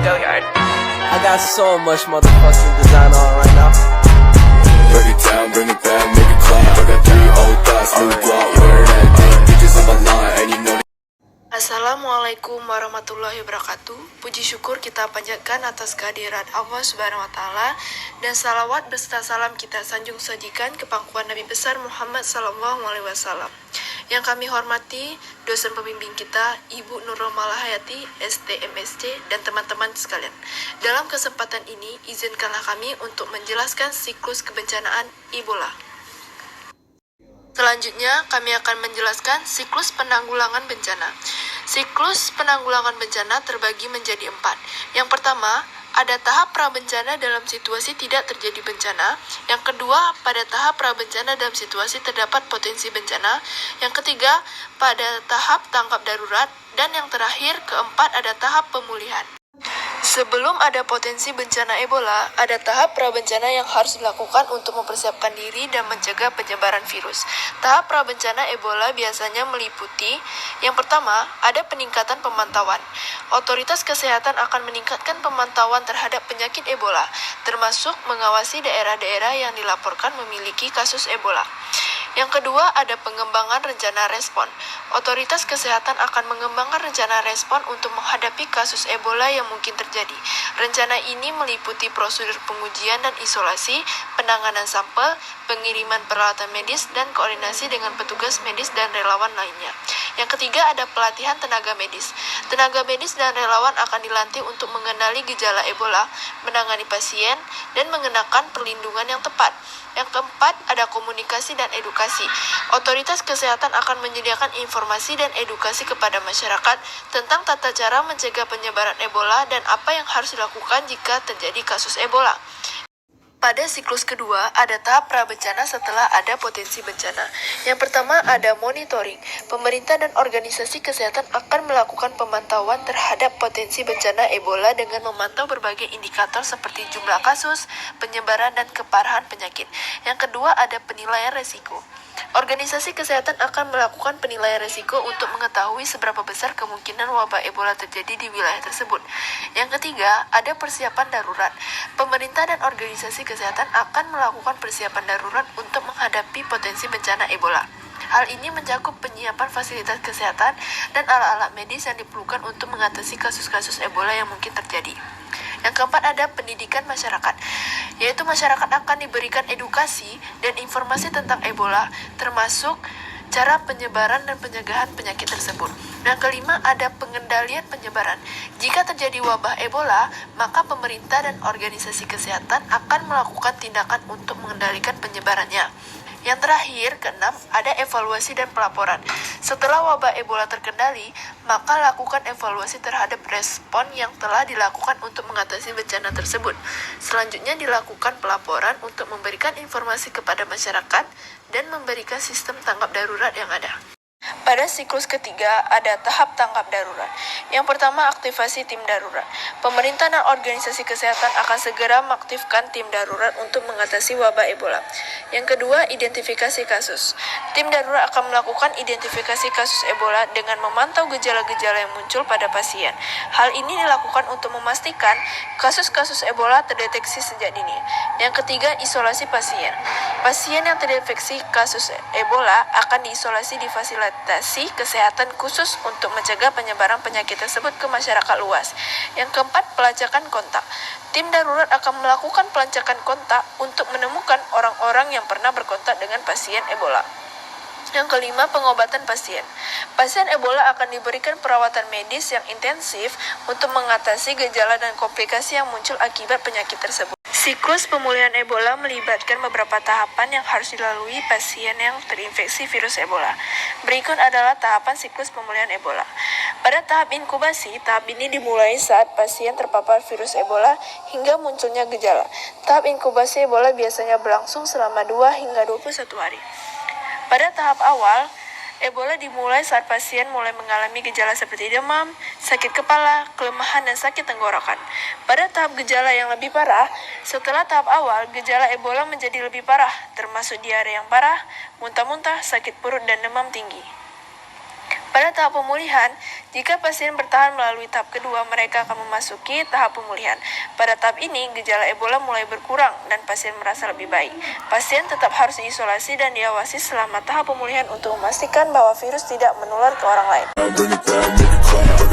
I got so much motherfucking design on right now. Break it down, bring it back, make it clap. I got 3 old thoughts, new guap, wear that thing. Bitches on my line, and you know. Assalamualaikum warahmatullahi wabarakatuh. Puji syukur kita panjatkan atas kehadiran Allah Subhanahu wa taala dan salawat beserta salam kita sanjung sajikan ke pangkuan Nabi besar Muhammad sallallahu alaihi wasallam. Yang kami hormati dosen pembimbing kita Ibu Nurul Malahayati STMSC dan teman-teman sekalian. Dalam kesempatan ini izinkanlah kami untuk menjelaskan siklus kebencanaan Ebola. Selanjutnya, kami akan menjelaskan siklus penanggulangan bencana. Siklus penanggulangan bencana terbagi menjadi 4. Yang pertama, ada tahap prabencana dalam situasi tidak terjadi bencana. Yang kedua, pada tahap prabencana dalam situasi terdapat potensi bencana. Yang ketiga, pada tahap tanggap darurat. Dan yang terakhir, keempat, ada tahap pemulihan. Sebelum ada potensi bencana Ebola, ada tahap prabencana yang harus dilakukan untuk mempersiapkan diri dan mencegah penyebaran virus. Tahap prabencana Ebola biasanya meliputi, yang pertama, ada peningkatan pemantauan. Otoritas kesehatan akan meningkatkan pemantauan terhadap penyakit Ebola, termasuk mengawasi daerah-daerah yang dilaporkan memiliki kasus Ebola. Yang kedua, ada pengembangan rencana respon. Otoritas kesehatan akan mengembangkan rencana respon untuk menghadapi kasus Ebola yang mungkin terjadi. Rencana ini meliputi prosedur pengujian dan isolasi, penanganan sampel, pengiriman peralatan medis, dan koordinasi dengan petugas medis dan relawan lainnya. Yang ketiga, ada pelatihan tenaga medis. Tenaga medis dan relawan akan dilatih untuk mengenali gejala Ebola, menangani pasien, dan mengenakan perlindungan yang tepat. Yang keempat, ada komunikasi dan edukasi. Otoritas kesehatan akan menyediakan informasi dan edukasi kepada masyarakat tentang tata cara mencegah penyebaran Ebola dan apa yang harus dilakukan jika terjadi kasus Ebola. Pada siklus kedua, ada tahap prabencana setelah ada potensi bencana. Yang pertama, ada monitoring. Pemerintah dan organisasi kesehatan akan melakukan pemantauan terhadap potensi bencana Ebola dengan memantau berbagai indikator seperti jumlah kasus, penyebaran, dan keparahan penyakit. Yang kedua, ada penilaian resiko. Organisasi kesehatan akan melakukan penilaian risiko untuk mengetahui seberapa besar kemungkinan wabah Ebola terjadi di wilayah tersebut. Yang ketiga, ada persiapan darurat. Pemerintah dan organisasi kesehatan akan melakukan persiapan darurat untuk menghadapi potensi bencana Ebola. Hal ini mencakup penyiapan fasilitas kesehatan dan alat-alat medis yang diperlukan untuk mengatasi kasus-kasus Ebola yang mungkin terjadi. Yang keempat, ada pendidikan masyarakat, yaitu masyarakat akan diberikan edukasi dan informasi tentang Ebola, termasuk cara penyebaran dan pencegahan penyakit tersebut. Yang kelima, ada pengendalian penyebaran. Jika terjadi wabah Ebola, maka pemerintah dan organisasi kesehatan akan melakukan tindakan untuk mengendalikan penyebarannya. Yang terakhir, keenam, ada evaluasi dan pelaporan. Setelah wabah Ebola terkendali, maka lakukan evaluasi terhadap respon yang telah dilakukan untuk mengatasi bencana tersebut. Selanjutnya dilakukan pelaporan untuk memberikan informasi kepada masyarakat dan memberikan sistem tanggap darurat yang ada. Pada siklus ketiga, ada tahap tanggap darurat. Yang pertama, aktivasi tim darurat. Pemerintah dan organisasi kesehatan akan segera mengaktifkan tim darurat untuk mengatasi wabah Ebola. Yang kedua, identifikasi kasus. Tim darurat akan melakukan identifikasi kasus Ebola dengan memantau gejala-gejala yang muncul pada pasien. Hal ini dilakukan untuk memastikan kasus-kasus Ebola terdeteksi sejak dini. Yang ketiga, isolasi pasien. Pasien yang terinfeksi kasus Ebola akan diisolasi di fasilitasi kesehatan khusus untuk mencegah penyebaran penyakit tersebut ke masyarakat luas. Yang keempat, pelacakan kontak. Tim darurat akan melakukan pelacakan kontak untuk menemukan orang-orang yang pernah berkontak dengan pasien Ebola. Yang kelima, pengobatan pasien. Pasien Ebola akan diberikan perawatan medis yang intensif untuk mengatasi gejala dan komplikasi yang muncul akibat penyakit tersebut. Siklus pemulihan Ebola melibatkan beberapa tahapan yang harus dilalui pasien yang terinfeksi virus Ebola. Berikut adalah tahapan siklus pemulihan Ebola. Pada tahap inkubasi, tahap ini dimulai saat pasien terpapar virus Ebola hingga munculnya gejala. Tahap inkubasi Ebola biasanya berlangsung selama 2 hingga 21 hari. Pada tahap awal, Ebola dimulai saat pasien mulai mengalami gejala seperti demam, sakit kepala, kelemahan, dan sakit tenggorokan. Pada tahap gejala yang lebih parah, setelah tahap awal, gejala Ebola menjadi lebih parah, termasuk diare yang parah, muntah-muntah, sakit perut, dan demam tinggi. Pada tahap pemulihan, jika pasien bertahan melalui tahap kedua, mereka akan memasuki tahap pemulihan. Pada tahap ini, gejala Ebola mulai berkurang dan pasien merasa lebih baik. Pasien tetap harus diisolasi dan diawasi selama tahap pemulihan untuk memastikan bahwa virus tidak menular ke orang lain. Bring it back, make it clap.